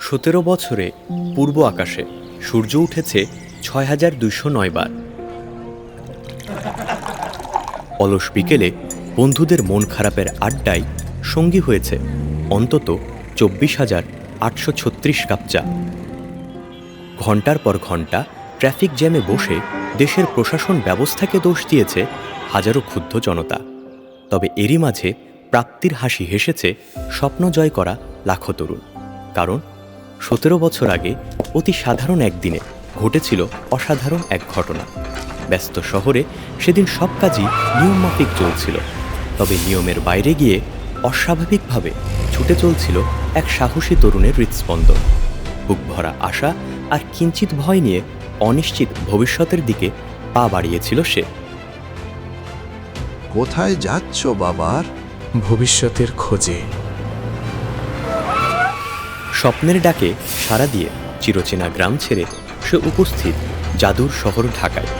17 বছরে পূর্ব আকাশে সূর্য উঠেছে ৬,২০৯ বার। অলস বিকেলে বন্ধুদের মন খারাপের আড্ডায় সঙ্গী হয়েছে অন্তত ২৪,৮৩৬ কাপ চা। ঘণ্টার পর ঘণ্টা ট্রাফিক জ্যামে বসে দেশের প্রশাসন ব্যবস্থাকে দোষ দিয়েছে হাজারো ক্ষুব্ধ জনতা। তবে এরই মাঝে প্রাপ্তির হাসি হেসেছে স্বপ্ন জয় করা লাখো তরুণ। কারণ 17 বছর আগে অতি সাধারণ একদিনে ঘটেছিল অসাধারণ এক ঘটনা। ব্যস্ত শহরে সেদিন সব কাজই নিয়মমাফিক চলছিল, তবে নিয়মের বাইরে গিয়ে অস্বাভাবিকভাবে ছুটে চলছিল এক সাহসী তরুণের হৃৎস্পন্দন। বুক ভরা আশা আর কিঞ্চিত ভয় নিয়ে অনিশ্চিত ভবিষ্যতের দিকে পা বাড়িয়েছিল সে। কোথায় যাচ্ছ বাবার? ভবিষ্যতের খোঁজে। স্বপ্নের ডাকে সাড়া দিয়ে চিরচেনা গ্রাম ছেড়ে সে উপস্থিত জাদুর শহর ঢাকায়।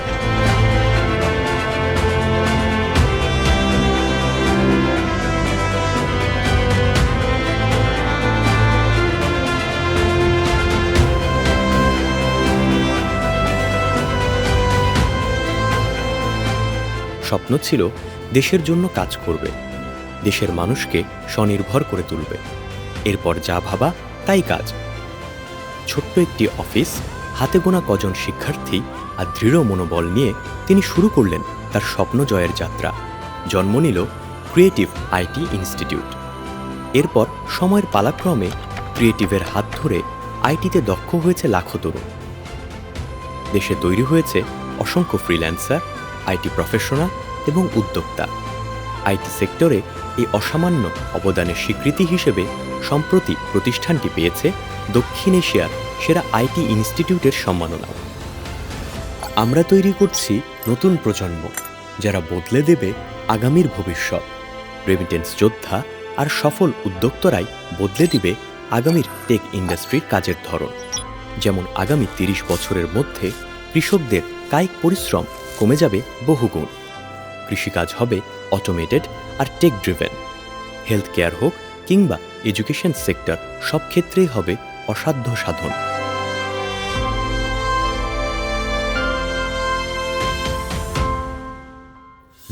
স্বপ্ন ছিল দেশের জন্য কাজ করবে, দেশের মানুষকে স্বনির্ভর করে তুলবে। এরপর যা ভাবা তাই কাজ। ছোট্ট একটি অফিস, হাতে গোনা কজন শিক্ষার্থী আর দৃঢ় মনোবল নিয়ে তিনি শুরু করলেন তার স্বপ্ন জয়ের যাত্রা। জন্ম নিল ক্রিয়েটিভ আইটি ইনস্টিটিউট। এরপর সময়ের পালাক্রমে ক্রিয়েটিভের হাত ধরে আইটিতে দক্ষ হয়েছে লাখো তরুণ। দেশে তৈরি হয়েছে অসংখ্য ফ্রিল্যান্সার, আইটি প্রফেশনাল এবং উদ্যোক্তা। আইটি সেক্টরে এই অসামান্য অবদানের স্বীকৃতি হিসেবে সম্প্রতি প্রতিষ্ঠানটি পেয়েছে দক্ষিণ এশিয়ার সেরা আইটি ইনস্টিটিউটের সম্মাননা। আমরা তৈরি করছি নতুন প্রজন্ম, যারা বদলে দেবে আগামীর ভবিষ্যৎ। রেমিটেন্স যোদ্ধা আর সফল উদ্যোক্তারাই বদলে দিবে আগামীর টেক ইন্ডাস্ট্রির কাজের ধরন। যেমন আগামী ৩০ বছরের মধ্যে কৃষকদের কায়িক পরিশ্রম কমে যাবে বহুগুণ। কৃষিকাজ হবে অটোমেটেড আর টেক ড্রিভেন। হেলথ কেয়ার হোক কিংবা এডুকেশন সেক্টর, সব ক্ষেত্রেই হবে অসাধ্য সাধন।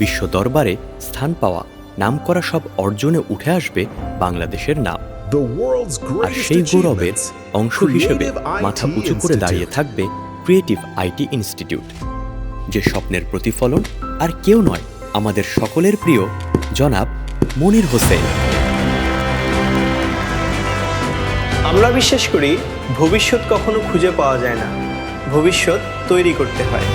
বিশ্ব দরবারে স্থান পাওয়া নামকরা সব অর্জনে উঠে আসবে বাংলাদেশের নাম। আর সেই গৌরবের অংশ হিসেবে মাথা উঁচু করে দাঁড়িয়ে থাকবে ক্রিয়েটিভ আইটি ইনস্টিটিউট, যে স্বপ্নের প্রতিফলন আর কেউ নয়, আমাদের সকলের প্রিয় জনাব মনির হোসেন। আমরা বিশ্বাস করি ভবিষ্যৎ কখনো খুঁজে পাওয়া যায় না, ভবিষ্যৎ তৈরি করতে হয়।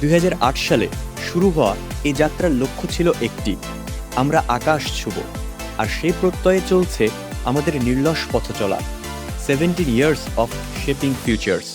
2008 সালে শুরু হওয়া এই যাত্রার লক্ষ্য ছিল একটি, আমরা আকাশ ছুঁব। আর সেই প্রত্যয়ে চলছে আমাদের নির্লস পথ চলা। 17 years of shaping futures।